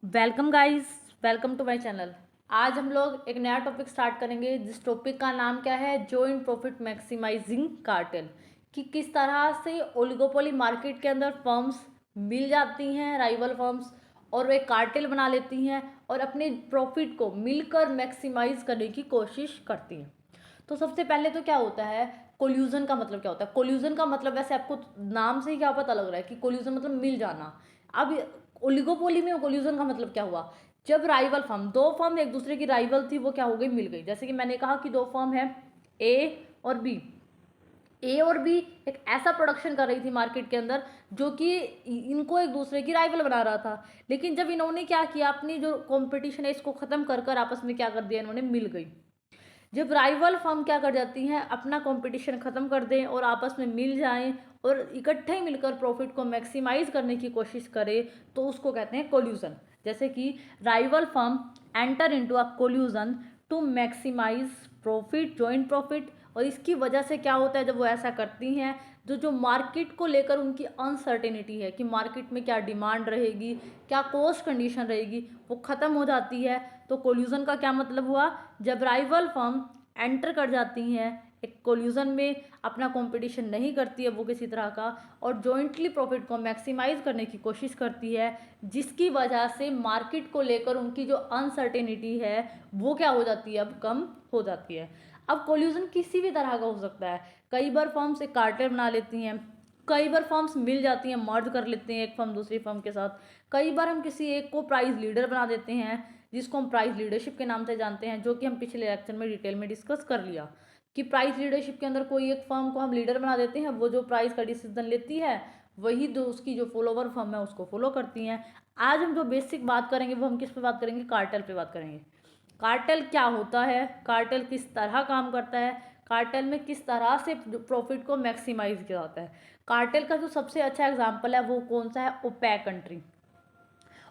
Welcome guys, welcome to my channel. आज हम लोग एक नया टॉपिक स्टार्ट करेंगे जिस टॉपिक का नाम क्या है, जॉइंट प्रॉफिट मैक्सिमाइजिंग कार्टेल। कि किस तरह से ओलिगोपोली मार्केट के अंदर फर्म्स मिल जाती हैं, राइवल फर्म्स, और वे कार्टेल बना लेती हैं और अपने प्रॉफिट को मिलकर मैक्सिमाइज करने की कोशिश करती हैं। तो सबसे पहले तो क्या होता है, कोल्यूजन का मतलब क्या होता है। कोल्यूजन का मतलब वैसे आपको नाम से ही क्या पता लग रहा है कि कोल्यूजन मतलब मिल जाना। अब ओलिगोपोली में कोल्यूजन का मतलब क्या हुआ, जब राइवल फर्म, दो फर्म एक दूसरे की राइवल थी, वो क्या हो गई, मिल गई। जैसे कि मैंने कहा कि दो फर्म है, ए और बी। ए और बी एक ऐसा प्रोडक्शन कर रही थी मार्केट के अंदर जो कि इनको एक दूसरे की राइवल बना रहा था। लेकिन जब इन्होंने क्या किया, अपनी जो कंपटीशन है इसको खत्म कर कर आपस में क्या कर दिया, इन्होंने मिल गई। जब राइवल फर्म क्या कर जाती हैं, अपना कंपटीशन खत्म कर दें और आपस में मिल जाएं और इकट्ठे मिलकर प्रॉफिट को मैक्सिमाइज करने की कोशिश करें, तो उसको कहते हैं कोल्यूजन। जैसे कि rival firm enter into a collusion to maximize profit, joint profit. और इसकी वजह से क्या होता है, जब वो ऐसा करती हैं, जो मार्केट को लेकर उनकी अनसर्टेनिटी है कि मार्केट में क्या डिमांड रहेगी, क्या कॉस्ट कंडीशन रहेगी, वो ख़त्म हो जाती है। तो कोल्यूजन का क्या मतलब हुआ, जब राइवल फर्म एंटर कर जाती हैं एक कोल्यूजन में, अपना कंपटीशन नहीं करती है वो किसी तरह का, और जॉइंटली प्रॉफिट को मैक्सिमाइज करने की कोशिश करती है, जिसकी वजह से मार्केट को लेकर उनकी जो अनसर्टेनिटी है वो क्या हो जाती है, अब कम हो जाती है। अब कोल्यूजन किसी भी तरह का हो सकता है। कई बार फर्म्स एक कार्टेल बना लेती हैं, कई बार फर्म्स मिल जाती हैं, मर्ज कर लेते हैं एक फर्म दूसरी फर्म के साथ। कई बार हम किसी एक को प्राइस लीडर बना देते हैं, जिसको हम प्राइस लीडरशिप के नाम से जानते हैं, जो कि हम पिछले लेक्चर में डिटेल में डिस्कस कर लिया कि प्राइस लीडरशिप के अंदर कोई एक फर्म को हम लीडर बना देते हैं, वो जो प्राइस का डिसीजन लेती है वही जो उसकी जो फॉलोवर फर्म है उसको फॉलो करती हैं। आज हम जो बेसिक बात करेंगे वो हम किस पे बात करेंगे, कार्टेल पे बात करेंगे। कार्टेल क्या होता है, कार्टेल किस तरह काम करता है, कार्टेल में किस तरह से प्रॉफिट को मैक्सिमाइज किया जाता है। कार्टेल का जो सबसे अच्छा एग्जाम्पल है वो कौन सा है, ओपेक कंट्री।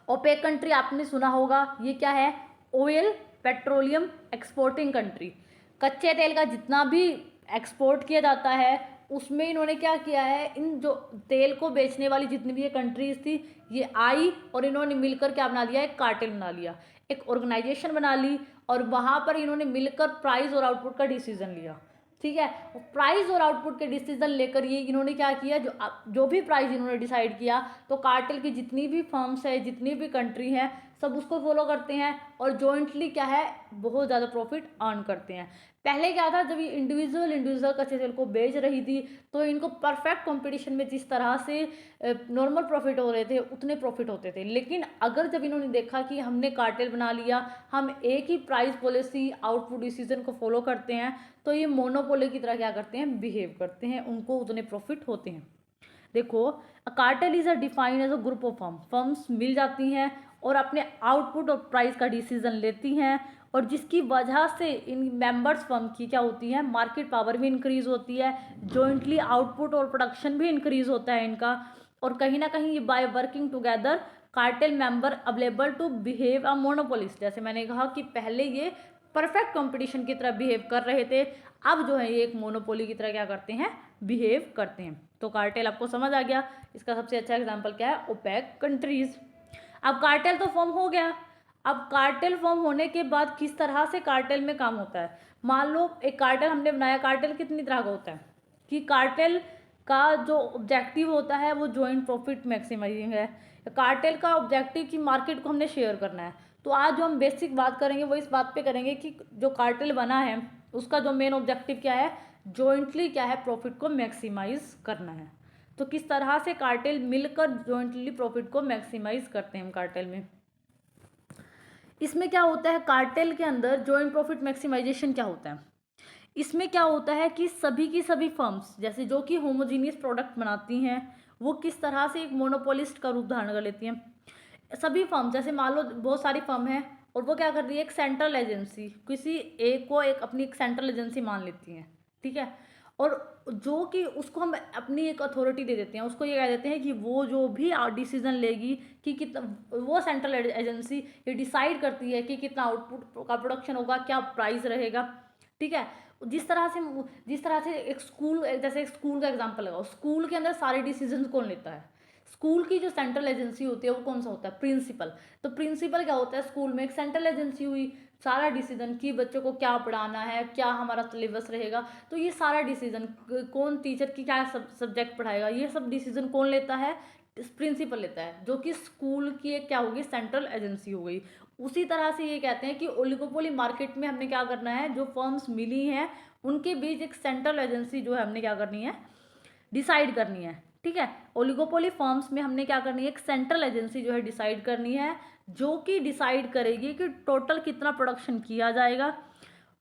ओपेक कंट्री आपने सुना होगा, ये क्या है, ऑयल पेट्रोलियम एक्सपोर्टिंग कंट्री। कच्चे तेल का जितना भी एक्सपोर्ट किया जाता है उसमें इन्होंने क्या किया है, इन जो तेल को बेचने वाली जितनी भी ये कंट्रीज थी, ये आई और इन्होंने मिलकर क्या बना लिया, एक कार्टेल बना लिया, एक ऑर्गेनाइजेशन बना ली, और वहां पर इन्होंने मिलकर प्राइस और आउटपुट का डिसीजन लिया। ठीक है, प्राइस और आउटपुट के डिसीजन लेकर ये इन्होंने क्या किया, जो भी प्राइस इन्होंने डिसाइड किया, तो कार्टेल की जितनी भी फर्म्स है, जितनी भी कंट्री हैं, सब उसको फॉलो करते हैं और जॉइंटली क्या है, बहुत ज़्यादा प्रॉफिट अर्न करते हैं। पहले क्या था, जब ये इंडिविजुअल इंडिविजुअल कच्चे तेल को बेच रही थी तो इनको परफेक्ट कंपटीशन में जिस तरह से नॉर्मल प्रॉफिट हो रहे थे उतने प्रॉफिट होते थे। लेकिन अगर जब इन्होंने देखा कि हमने कार्टेल बना लिया, हम एक ही प्राइस पॉलिसी आउटपुट डिसीजन को फॉलो करते हैं, तो ये मोनोपोली की तरह क्या करते हैं, बिहेव करते हैं, उनको उतने प्रॉफिट होते हैं। देखो, a cartel is a defined as a group of firms मिल जाती हैं और अपने आउटपुट और प्राइस का डिसीजन लेती हैं, और जिसकी वजह से इन मेंबर्स फर्म की क्या होती है, मार्केट पावर भी इंक्रीज होती है, जॉइंटली आउटपुट और प्रोडक्शन भी इंक्रीज होता है इनका, और कहीं ना कहीं by working together cartel member available to behave a monopolist. जैसे मैंने कहा कि पहले ये परफेक्ट कंपटीशन की तरह बिहेव कर रहे थे, अब जो है ये एक मोनोपोली की तरह क्या करते हैं, बिहेव करते हैं। तो कार्टेल आपको समझ आ गया। इसका सबसे अच्छा एग्जांपल क्या है, ओपेक कंट्रीज। अब कार्टेल तो फॉर्म हो गया, अब कार्टेल फॉर्म होने के बाद किस तरह से कार्टेल में काम होता है। मान लो एक कार्टेल हमने बनाया, कार्टेल कितनी तरह का होता है, कि कार्टेल का जो ऑब्जेक्टिव होता है वो जॉइंट प्रॉफिट मैक्सिमाइजिंग है। कार्टेल का ऑब्जेक्टिव कि मार्केट को हमने शेयर करना है। तो आज जो हम बेसिक बात करेंगे वो इस बात पे करेंगे कि जो कार्टेल बना है उसका जो मेन ऑब्जेक्टिव क्या है, जॉइंटली क्या है, प्रॉफिट को मैक्सिमाइज करना है। तो किस तरह से कार्टेल मिलकर जॉइंटली प्रॉफिट को मैक्सिमाइज करते हैं हम कार्टेल में। इसमें क्या होता है, कार्टेल के अंदर जॉइंट प्रॉफिट मैक्सिमाइजेशन क्या होता है, इसमें क्या होता है कि सभी की सभी फर्म्स जैसे जो कि होमोजीनियस प्रोडक्ट बनाती हैं, वो किस तरह से एक मोनोपोलिस्ट का रूप धारण कर लेती हैं। सभी फर्म, जैसे मान लो बहुत सारी फर्म है और वो क्या कर रही है, एक सेंट्रल एजेंसी, किसी एक को एक अपनी एक सेंट्रल एजेंसी मान लेती हैं। ठीक है, और जो कि उसको हम अपनी एक अथॉरिटी दे देते हैं, उसको ये कह देते हैं कि वो जो भी डिसीजन लेगी कि कितना, वो सेंट्रल एजेंसी ये डिसाइड करती है कि कितना आउटपुट का प्रोडक्शन होगा, क्या प्राइस रहेगा। ठीक है, जिस तरह से एक स्कूल, जैसे एक स्कूल का एग्जांपल लगाओ, स्कूल के अंदर सारे डिसीजन कौन लेता है, स्कूल की जो सेंट्रल एजेंसी होती है वो कौन सा होता है? प्रिंसिपल। तो प्रिंसिपल क्या होता है? स्कूल में एक सेंट्रल एजेंसी हुई, सारा डिसीजन कि बच्चों को क्या पढ़ाना है, क्या हमारा सिलेबस रहेगा, तो ये सारा डिसीजन कौन टीचर की क्या सब्जेक्ट पढ़ाएगा, ये सब डिसीजन कौन लेता है? प्रिंसिपल लेता है, जो कि स्कूल की एक क्या होगी? सेंट्रल एजेंसी हो गई। उसी तरह से ये कहते हैं कि ओलिगोपोली मार्केट में हमने क्या करना है, जो फर्म्स मिली हैं उनके बीच एक सेंट्रल एजेंसी जो है हमने क्या करनी है? डिसाइड करनी है। ठीक है, ओलिगोपोली फर्म्स में हमने क्या करनी है? एक सेंट्रल एजेंसी जो है डिसाइड करनी है, जो कि डिसाइड करेगी कि टोटल कितना प्रोडक्शन किया जाएगा,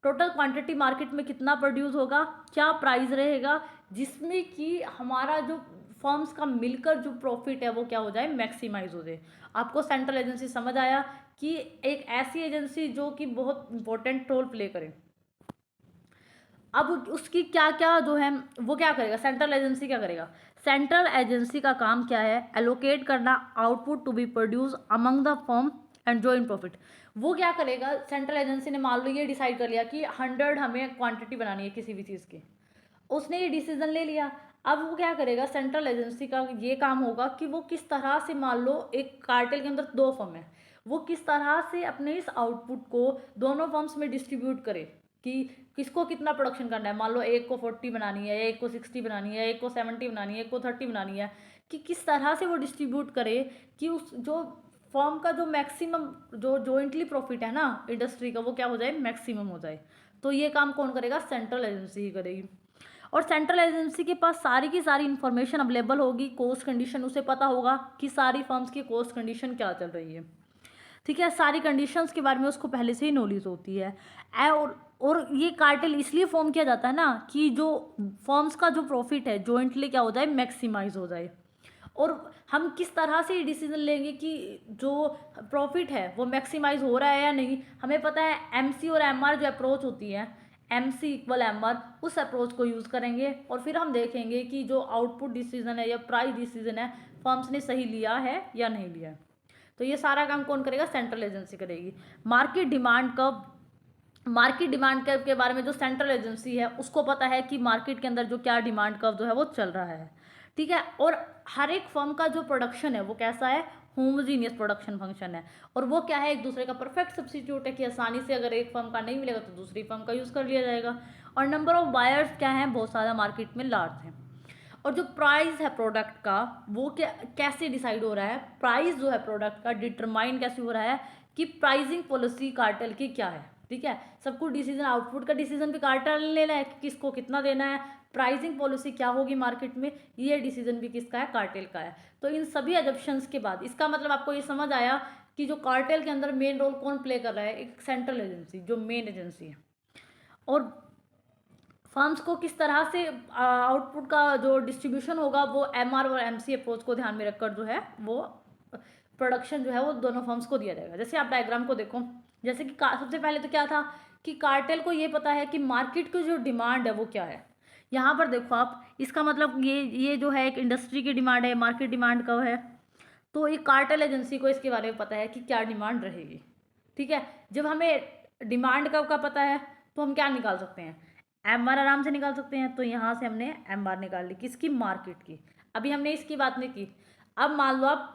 टोटल क्वांटिटी मार्केट में कितना प्रोड्यूस होगा, क्या प्राइस रहेगा, जिसमें कि हमारा जो फर्म्स का मिलकर जो प्रॉफिट है वो क्या हो जाए? मैक्सिमाइज हो जाए। आपको सेंट्रल एजेंसी समझ आया कि एक ऐसी एजेंसी जो कि बहुत इंपॉर्टेंट रोल प्ले करे। अब उसकी क्या क्या जो है वो क्या करेगा? सेंट्रल एजेंसी क्या करेगा? सेंट्रल एजेंसी का काम क्या है? एलोकेट करना output to be produce among the firm and joint profit. वो क्या करेगा? सेंट्रल एजेंसी ने मान लो ये डिसाइड कर लिया कि 100 हमें क्वांटिटी बनानी है किसी भी चीज़ की, उसने ये डिसीजन ले लिया। अब वो क्या करेगा? सेंट्रल एजेंसी का ये काम होगा कि वो किस तरह से, मान लो एक कार्टेल के अंदर 2 फर्म है, वो किस तरह से अपने इस आउटपुट को दोनों फर्म्स में डिस्ट्रीब्यूट करे कि किसको कितना प्रोडक्शन करना है। मान लो एक को 40 बनानी है, एक को 60 बनानी है, एक को 70 बनानी है, एक को 30 बनानी है, कि किस तरह से वो डिस्ट्रीब्यूट करे कि उस जो फर्म का जो मैक्सिमम जो जॉइंटली प्रॉफिट है ना इंडस्ट्री का, वो क्या हो जाए? मैक्सिमम हो जाए। तो ये काम कौन करेगा? सेंट्रल एजेंसी ही करेगी। और सेंट्रल एजेंसी के पास सारी की सारी इंफॉर्मेशन अवेलेबल होगी, कॉस्ट कंडीशन उसे पता होगा कि सारी फर्म्स की कॉस्ट कंडीशन क्या चल रही है। ठीक है, सारी कंडीशंस के बारे में उसको पहले से ही नॉलेज होती है। और ये कार्टेल इसलिए फॉर्म किया जाता है ना कि जो फर्म्स का जो प्रॉफिट है जॉइंटली क्या हो जाए? मैक्सिमाइज हो जाए। और हम किस तरह से डिसीजन लेंगे कि जो प्रॉफिट है वो मैक्सिमाइज हो रहा है या नहीं? हमें पता है एमसी और एमआर जो अप्रोच होती है, एमसी इक्वल एमआर, उस अप्रोच को यूज़ करेंगे और फिर हम देखेंगे कि जो आउटपुट डिसीजन है या प्राइस डिसीजन है फर्म्स ने सही लिया है या नहीं लिया है। तो ये सारा काम कौन करेगा? सेंट्रल एजेंसी करेगी। Market demand curve, market demand curve के बारे में जो सेंट्रल एजेंसी है उसको पता है कि मार्केट के अंदर जो क्या डिमांड कर्व जो है वो चल रहा है। ठीक है, और हर एक फर्म का जो प्रोडक्शन है वो कैसा है? होमोजीनियस प्रोडक्शन फंक्शन है। और वो क्या है? एक दूसरे का परफेक्ट सब्स्टिट्यूट है कि आसानी से अगर एक फर्म का नहीं मिलेगा तो दूसरी फर्म का यूज़ कर लिया जाएगा। और नंबर ऑफ बायर्स क्या है? बहुत सारा मार्केट में लार्ज है। और जो प्राइस है प्रोडक्ट का वो क्या कैसे डिसाइड हो रहा है? प्राइस जो है प्रोडक्ट का डिटरमाइन कैसे हो रहा है कि प्राइसिंग पॉलिसी कार्टेल की क्या है। ठीक है, सब कुछ डिसीजन, आउटपुट का डिसीजन भी कार्टेल ले रहा है कि किसको कितना देना है, प्राइसिंग पॉलिसी क्या होगी मार्केट में, ये डिसीजन भी किसका है? कार्टेल का है। तो इन सभी एजप्शंस के बाद इसका मतलब आपको ये समझ आया कि जो कार्टेल के अंदर मेन रोल कौन प्ले कर रहा है? एक सेंट्रल एजेंसी जो मेन एजेंसी है। और फर्म्स को किस तरह से आउटपुट का जो डिस्ट्रीब्यूशन होगा वो एमआर और एमसी अप्रोच को ध्यान में रखकर जो है वो प्रोडक्शन जो है वो दोनों फर्म्स को दिया जाएगा। जैसे आप डायग्राम को देखो, जैसे कि सबसे पहले तो क्या था कि कार्टेल को ये पता है कि मार्केट की जो डिमांड है वो क्या है। यहाँ पर देखो आप, इसका मतलब ये जो है एक इंडस्ट्री की डिमांड है, मार्केट डिमांड कब है, तो एक कार्टेल एजेंसी को इसके बारे में पता है कि क्या डिमांड रहेगी। ठीक है, जब हमें डिमांड कब का पता है तो हम क्या निकाल सकते हैं? एम आर आराम से निकाल सकते हैं। तो यहाँ से हमने एम आर निकाल ली किसकी? मार्केट की। अभी हमने इसकी बात नहीं की। अब मान लो आप,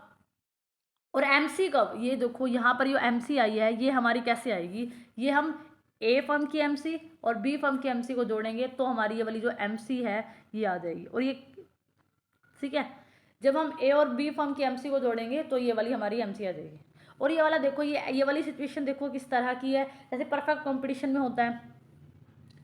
और एम सी कब? ये देखो यहाँ पर जो एम सी आई है ये हमारी कैसे आएगी? ये हम ए फर्म की एम सी और बी फर्म की एम सी को जोड़ेंगे तो हमारी ये वाली जो एम सी है ये आ जाएगी। और ये ठीक है, जब हम ए और बी फर्म की एमसी को जोड़ेंगे तो ये वाली हमारी एमसी आ जाएगी। और ये वाला देखो, ये वाली सिचुएशन देखो किस तरह की है, जैसे परफेक्ट कंपटीशन में होता है,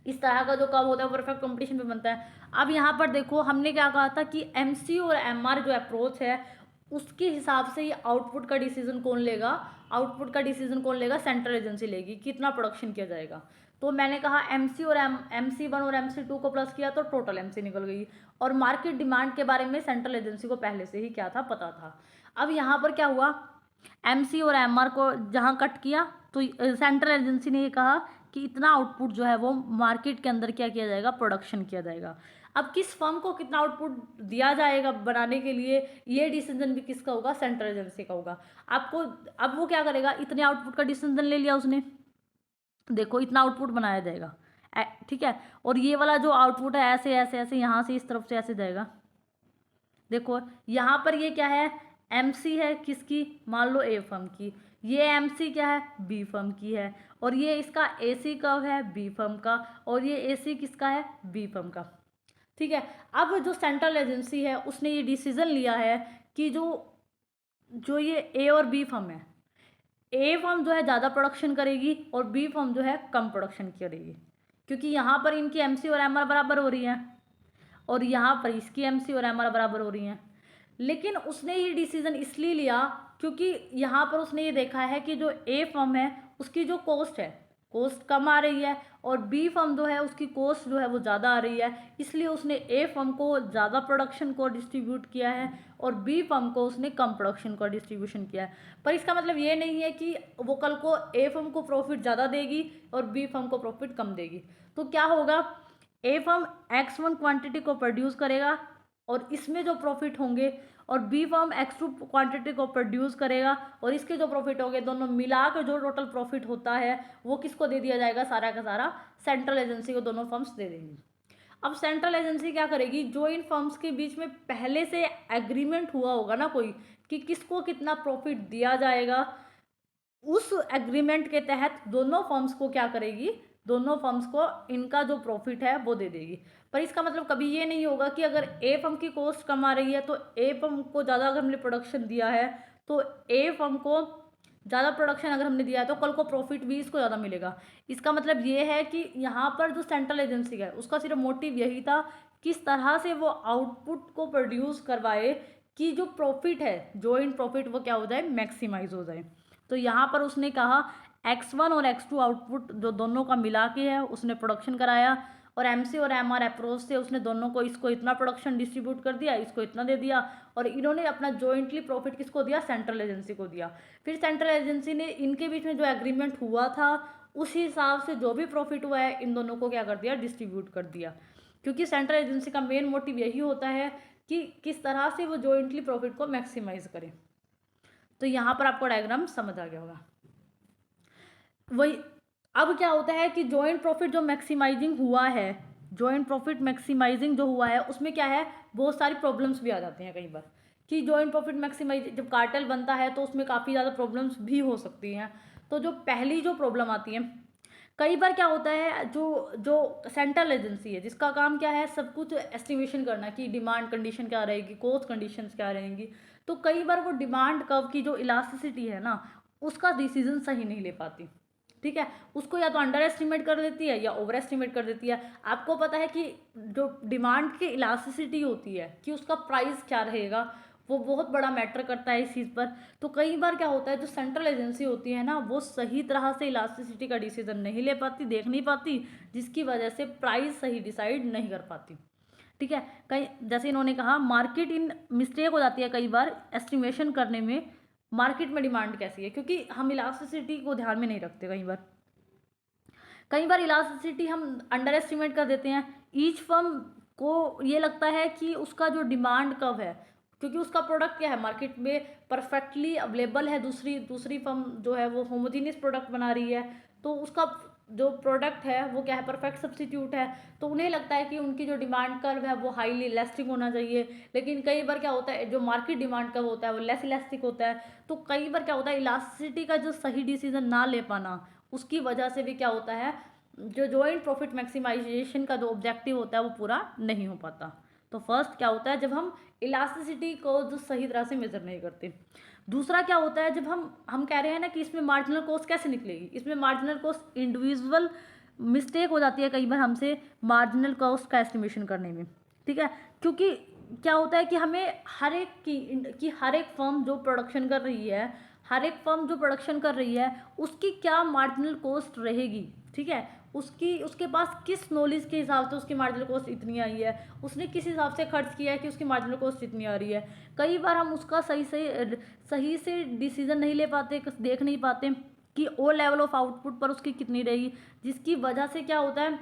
इस तरह का जो कब होता है परफेक्ट कंपटीशन में बनता है। अब यहाँ पर देखो हमने क्या कहा था कि एमसी और एमआर जो अप्रोच है उसके हिसाब से ही आउटपुट का डिसीजन कौन लेगा? आउटपुट का डिसीजन कौन लेगा? सेंट्रल एजेंसी लेगी, कितना प्रोडक्शन किया जाएगा। तो मैंने कहा एमसी और एमसी वन और एमसी टू को प्लस किया तो टोटल एमसी निकल गई। और मार्केट डिमांड के बारे में सेंट्रल एजेंसी को पहले से ही क्या था? पता था। अब यहाँ पर क्या हुआ? एमसी और एमआर को जहाँ कट किया तो सेंट्रल एजेंसी ने ये कहा कि इतना आउटपुट जो है वो मार्केट के अंदर क्या किया जाएगा? प्रोडक्शन किया जाएगा। अब किस फर्म को कितना आउटपुट दिया जाएगा बनाने के लिए, ये डिसीजन भी किसका होगा? सेंट्रल एजेंसी का होगा। आपको अब वो क्या करेगा? इतने आउटपुट का डिसीजन ले लिया उसने, देखो इतना आउटपुट बनाया जाएगा। ठीक है, और ये वाला जो आउटपुट है ऐसे ऐसे ऐसे यहाँ से इस तरफ से ऐसे जाएगा, देखो यहाँ पर ये क्या है, एमसी है किसकी, मान लो ए फर्म की, ये एमसी क्या है, बी फर्म की है, और ये इसका एसी कब है, बी फर्म का, और ये एसी किसका है, बी फर्म का। ठीक है, अब जो सेंट्रल एजेंसी है उसने ये डिसीजन लिया है कि जो जो ये ए और बी फर्म है, ए फर्म जो है ज़्यादा प्रोडक्शन करेगी और बी फर्म जो है कम प्रोडक्शन करेगी, क्योंकि यहाँ पर इनकी एमसी और एमआर बराबर हो रही है और यहाँ पर इसकी एमसी और एमआर बराबर हो रही हैं। लेकिन उसने ये डिसीजन इसलिए लिया क्योंकि यहाँ पर उसने ये देखा है कि जो ए फर्म है उसकी जो कॉस्ट है, कॉस्ट कम आ रही है, और बी फर्म जो है उसकी कॉस्ट जो है वो ज़्यादा आ रही है, इसलिए उसने ए फर्म को ज़्यादा प्रोडक्शन को डिस्ट्रीब्यूट किया है और बी फर्म को उसने कम प्रोडक्शन का डिस्ट्रीब्यूशन किया है। पर इसका मतलब ये नहीं है कि वो कल को ए फर्म को प्रॉफिट ज़्यादा देगी और बी फर्म को प्रॉफिट कम देगी। तो क्या होगा, ए फर्म X1 क्वांटिटी को प्रोड्यूस करेगा और इसमें जो प्रॉफिट होंगे, और बी फर्म X2 क्वांटिटी को प्रोड्यूस करेगा और इसके जो प्रॉफिट होंगे, दोनों मिला के जो टोटल प्रॉफिट होता है वो किसको दे दिया जाएगा, सारा का सारा सेंट्रल एजेंसी को दोनों फर्म्स दे देंगी। अब सेंट्रल एजेंसी क्या करेगी, जो इन फर्म्स के बीच में पहले से एग्रीमेंट हुआ होगा ना कोई कि किसको कितना प्रॉफिट दिया जाएगा, उस एग्रीमेंट के तहत दोनों फर्म्स को क्या करेगी, दोनों फर्म्स को इनका जो प्रॉफिट है वो दे देगी। पर इसका मतलब कभी ये नहीं होगा कि अगर ए फर्म की कॉस्ट कम आ रही है तो ए फर्म को ज़्यादा अगर हमने प्रोडक्शन दिया है तो ए फर्म को ज़्यादा प्रोडक्शन अगर हमने दिया है तो कल को प्रॉफिट भी इसको ज़्यादा मिलेगा। इसका मतलब ये है कि यहाँ पर जो सेंट्रल एजेंसी है उसका सिर्फ मोटिव यही था किस तरह से वो आउटपुट को प्रोड्यूस करवाए कि जो प्रॉफिट है, जॉइंट प्रॉफिट, वो क्या हो जाए, मैक्सिमाइज हो जाए। तो यहाँ पर उसने कहा X1 और X2 आउटपुट जो दोनों का मिला के है उसने प्रोडक्शन कराया, और एमसी और एमआर अप्रोच से उसने दोनों को, इसको इतना प्रोडक्शन डिस्ट्रीब्यूट कर दिया, इसको इतना दे दिया, और इन्होंने अपना जॉइंटली प्रॉफिट किसको दिया, सेंट्रल एजेंसी को दिया। फिर सेंट्रल एजेंसी ने इनके बीच में जो एग्रीमेंट हुआ था उस हिसाब से जो भी प्रॉफिट हुआ है इन दोनों को क्या कर दिया, डिस्ट्रीब्यूट कर दिया, क्योंकि सेंट्रल एजेंसी का मेन मोटिव यही होता है कि किस तरह से वो जॉइंटली प्रॉफिट को मैक्सिमाइज करें। तो यहाँ पर आपको डायग्राम समझ आ गया होगा। वही अब क्या होता है कि जॉइंट प्रॉफिट जो मैक्सिमाइजिंग हुआ है, जॉइंट प्रॉफिट मैक्सिमाइजिंग जो हुआ है उसमें क्या है, बहुत सारी प्रॉब्लम्स भी आ जाती हैं कई बार कि जॉइंट प्रॉफिट मैक्सिमाइज जब कार्टेल बनता है तो उसमें काफ़ी ज़्यादा प्रॉब्लम्स भी हो सकती हैं। तो जो पहली जो प्रॉब्लम आती है, कई बार क्या होता है, जो जो सेंट्रल एजेंसी है जिसका काम क्या है सब कुछ एस्टिमेशन करना कि डिमांड कंडीशन क्या रहेगी, कॉस्ट कंडीशंस क्या रहेंगी, तो कई बार वो डिमांड कर्व की जो इलास्टिसिटी है ना उसका डिसीजन सही नहीं ले पाती। ठीक है, उसको या तो अंडर एस्टिमेट कर देती है या ओवर एस्टिमेट कर देती है। आपको पता है कि जो डिमांड की इलास्टिसिटी होती है कि उसका प्राइस क्या रहेगा, वो बहुत बड़ा मैटर करता है इस चीज़ पर। तो कई बार क्या होता है, जो सेंट्रल एजेंसी होती है ना वो सही तरह से इलास्टिसिटी का डिसीजन नहीं ले पाती, देख नहीं पाती, जिसकी वजह से प्राइस सही डिसाइड नहीं कर पाती। ठीक है, कई जैसे इन्होंने कहा मार्केट इन मिस्टेक हो जाती है कई बार एस्टिमेशन करने में, मार्केट में डिमांड कैसी है, क्योंकि हम इलास्टिसिटी को ध्यान में नहीं रखते। कई बार इलास्टिसिटी हम अंडर एस्टिमेट कर देते हैं। ईच फर्म को ये लगता है कि उसका जो डिमांड कब है, क्योंकि उसका प्रोडक्ट क्या है मार्केट में परफेक्टली अवेलेबल है, दूसरी फर्म जो है वो होमोजीनियस प्रोडक्ट बना रही है, तो उसका जो प्रोडक्ट है वो क्या है, परफेक्ट सब्स्टिट्यूट है, तो उन्हें लगता है कि उनकी जो डिमांड कर्व है वो हाईली इलास्टिक होना चाहिए। लेकिन कई बार क्या होता है, जो मार्केट डिमांड कर्व होता है वो लेस इलास्टिक होता है। तो कई बार क्या होता है, इलास्टिसिटी का जो सही डिसीजन ना ले पाना, उसकी वजह से भी क्या होता है, जो जॉइंट प्रॉफिट मैक्सिमाइजेशन का जो ऑब्जेक्टिव होता है वो पूरा नहीं हो पाता। तो फर्स्ट क्या होता है, जब हम इलास्टिसिटी को जो सही तरह से मेजर नहीं करते। दूसरा क्या होता है, जब हम कह रहे हैं ना कि इसमें मार्जिनल कॉस्ट कैसे निकलेगी, इसमें मार्जिनल कॉस्ट इंडिविजुअल मिस्टेक हो जाती है कई बार हमसे मार्जिनल कॉस्ट का एस्टिमेशन करने में। ठीक है, क्योंकि क्या होता है कि हमें हर एक फर्म जो प्रोडक्शन कर रही है, हर एक फर्म जो प्रोडक्शन कर रही है उसकी क्या मार्जिनल कॉस्ट रहेगी। ठीक है, उसके पास किस नॉलेज के हिसाब से उसकी मार्जिनल कॉस्ट इतनी आई है, उसने किस हिसाब से खर्च किया है कि उसकी मार्जिनल कॉस्ट इतनी आ रही है। कई बार हम उसका सही से डिसीजन नहीं ले पाते, देख नहीं पाते कि ओ लेवल ऑफ आउटपुट पर उसकी कितनी रहेगी, जिसकी वजह से क्या होता है,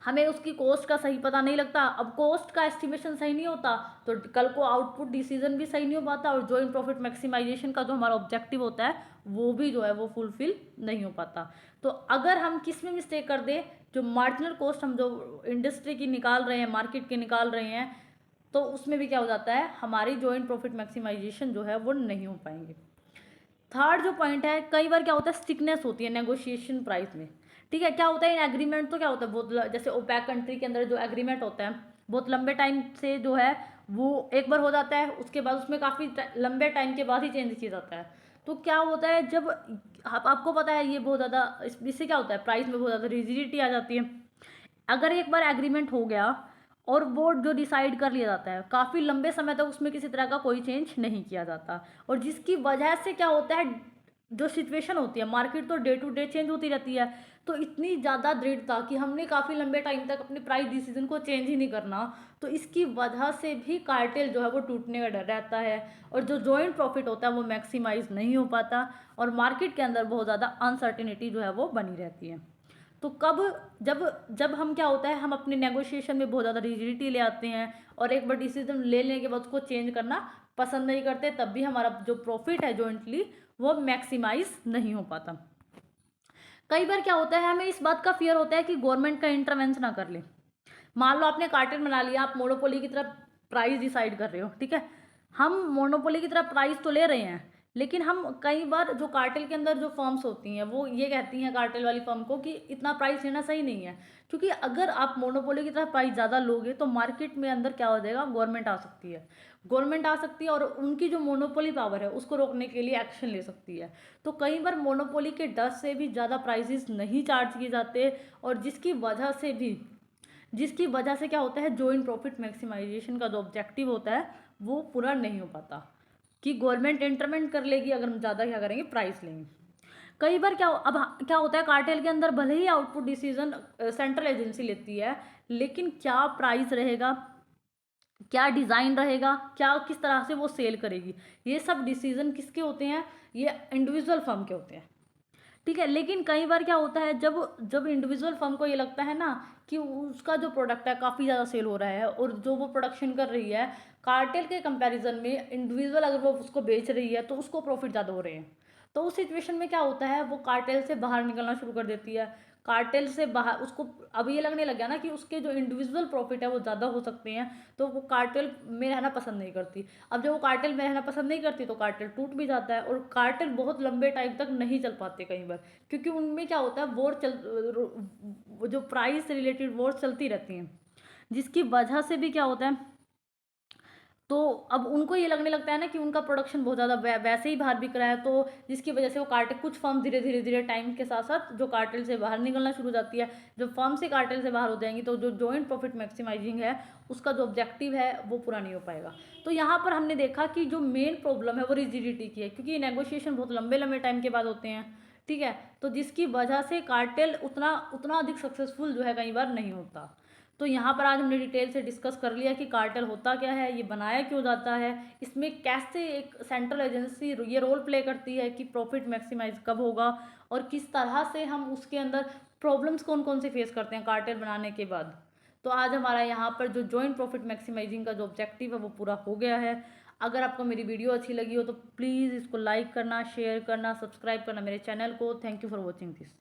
हमें उसकी कॉस्ट का सही पता नहीं लगता। अब कॉस्ट का एस्टिमेशन सही नहीं होता तो कल को आउटपुट डिसीजन भी सही नहीं हो पाता, और जॉइंट प्रॉफिट मैक्सिमाइजेशन का जो हमारा ऑब्जेक्टिव होता है वो भी जो है वो फुलफिल नहीं हो पाता। तो अगर हम किस में मिस्टेक कर दें, जो मार्जिनल कॉस्ट हम जो इंडस्ट्री की निकाल रहे हैं, मार्केट की निकाल रहे हैं, तो उसमें भी क्या हो जाता है, हमारी जॉइंट प्रॉफिट मैक्सिमाइजेशन जो है वो नहीं हो पाएंगे। थर्ड जो पॉइंट है, कई बार क्या होता है स्टिकनेस होती है नेगोशिएशन प्राइस में। ठीक है, क्या होता है इन एग्रीमेंट, तो क्या होता है बहुत जैसे ओपेक कंट्री के अंदर जो एग्रीमेंट होता है बहुत लंबे टाइम से जो है वो एक बार हो जाता है, उसके बाद उसमें काफ़ी लंबे टाइम के बाद ही चेंज किया जाता है। तो क्या होता है जब आपको पता है ये बहुत ज़्यादा इससे क्या होता है प्राइस में बहुत ज़्यादा रिजिडिटी आ जाती है। अगर एक बार एग्रीमेंट हो गया और वो जो डिसाइड कर लिया जाता है काफ़ी लंबे समय तक उसमें किसी तरह का कोई चेंज नहीं किया जाता, और जिसकी वजह से क्या होता है जो सिचुएशन होती है मार्केट तो डे टू डे चेंज होती रहती है, तो इतनी ज़्यादा दृढ़ता कि हमने काफ़ी लंबे टाइम तक अपने प्राइस डिसीजन को चेंज ही नहीं करना, तो इसकी वजह से भी कार्टेल जो है वो टूटने का डर रहता है, और जो जॉइंट प्रॉफिट होता है वो मैक्सिमाइज नहीं हो पाता, और मार्केट के अंदर बहुत ज़्यादा अनसर्टिनिटी जो है वो बनी रहती है। तो कब जब जब हम क्या होता है हम अपने नेगोशिएशन में बहुत ज़्यादा रिजिडिटी ले आते हैं और एक बार डिसीजन ले लेने के बाद उसको चेंज करना पसंद नहीं करते, तब भी हमारा जो प्रॉफिट है जॉइंटली वो मैक्सिमाइज नहीं हो पाता। कई बार क्या होता है हमें इस बात का फियर होता है कि गवर्नमेंट का इंटरवेंस ना कर ले। मान लो आपने कार्टेल बना लिया, आप मोनोपोली की तरफ प्राइस डिसाइड कर रहे हो, ठीक है, हम मोनोपोली की तरफ प्राइस तो ले रहे हैं, लेकिन हम कई बार जो कार्टेल के अंदर जो फर्म्स होती हैं वो ये कहती हैं कार्टेल वाली फर्म को कि इतना प्राइस लेना सही नहीं है, क्योंकि अगर आप मोनोपोली की तरफ प्राइस ज़्यादा लोगे तो मार्केट में अंदर क्या हो जाएगा, गवर्नमेंट आ सकती है, गवर्नमेंट आ सकती है और उनकी जो मोनोपोली पावर है उसको रोकने के लिए एक्शन ले सकती है। तो कई बार मोनोपोली के डर से भी ज़्यादा प्राइसेस नहीं चार्ज किए जाते, और जिसकी वजह से क्या होता है जॉइंट प्रॉफिट मैक्सिमाइजेशन का जो ऑब्जेक्टिव होता है वो पूरा नहीं हो पाता, कि गवर्नमेंट इंटरवेंट कर लेगी अगर हम ज़्यादा क्या करेंगे प्राइस लेंगे। कई बार क्या होता है कार्टेल के अंदर भले ही आउटपुट डिसीजन सेंट्रल एजेंसी लेती है, लेकिन क्या प्राइस रहेगा, क्या डिज़ाइन रहेगा, क्या किस तरह से वो सेल करेगी, ये सब डिसीजन किसके होते हैं, ये इंडिविजुअल फर्म के होते हैं। ठीक है, लेकिन कई बार क्या होता है जब जब इंडिविजुअल फर्म को ये लगता है ना कि उसका जो प्रोडक्ट है काफ़ी ज़्यादा सेल हो रहा है और जो वो प्रोडक्शन कर रही है कार्टेल के कंपैरिजन में इंडिविजुअल अगर वो उसको बेच रही है तो उसको प्रॉफिट ज़्यादा हो रहे हैं, तो उस सिचुएशन में क्या होता है वो कार्टेल से बाहर निकलना शुरू कर देती है। कार्टेल से बाहर उसको अब ये लगने लग गया ना कि उसके जो इंडिविजुअल प्रॉफिट है वो ज़्यादा हो सकते हैं, तो वो कार्टेल में रहना पसंद नहीं करती। अब जब वो कार्टेल में रहना पसंद नहीं करती तो कार्टेल टूट भी जाता है, और कार्टेल बहुत लंबे टाइम तक नहीं चल पाते कई बार, क्योंकि उनमें क्या होता है जो प्राइस से रिलेटेड वॉर चलती रहती हैं, जिसकी वजह से भी क्या होता है, तो अब उनको ये लगने लगता है ना कि उनका प्रोडक्शन बहुत ज़्यादा वैसे ही बाहर बिक रहा है, तो जिसकी वजह से वो कार्टेल कुछ फर्म धीरे धीरे धीरे टाइम के साथ साथ जो कार्टेल से बाहर निकलना शुरू हो जाती है। जब फर्म से कार्टेल से बाहर हो जाएंगी तो जो जॉइंट प्रॉफिट मैक्सिमाइजिंग है उसका जो ऑब्जेक्टिव है वो पूरा नहीं हो पाएगा। तो यहाँ पर हमने देखा कि जो मेन प्रॉब्लम है वो रिजिडिटी की है, क्योंकि नेगोशिएशन बहुत लंबे लंबे टाइम के बाद होते हैं। ठीक है, तो जिसकी वजह से कार्टेल उतना उतना अधिक सक्सेसफुल जो है कई बार नहीं होता। तो यहाँ पर आज हमने डिटेल से डिस्कस कर लिया कि कार्टेल होता क्या है, ये बनाया क्यों जाता है, इसमें कैसे एक सेंट्रल एजेंसी ये रोल प्ले करती है कि प्रॉफिट मैक्सिमाइज कब होगा, और किस तरह से हम उसके अंदर प्रॉब्लम्स कौन कौन से फेस करते हैं कार्टेल बनाने के बाद। तो आज हमारा यहाँ पर जो जॉइंट प्रॉफिट मैक्सिमाइजिंग का जो ऑब्जेक्टिव है वो पूरा हो गया है। अगर आपको मेरी वीडियो अच्छी लगी हो तो प्लीज़ इसको लाइक करना, शेयर करना, सब्सक्राइब करना मेरे चैनल को। Thank you for watching this.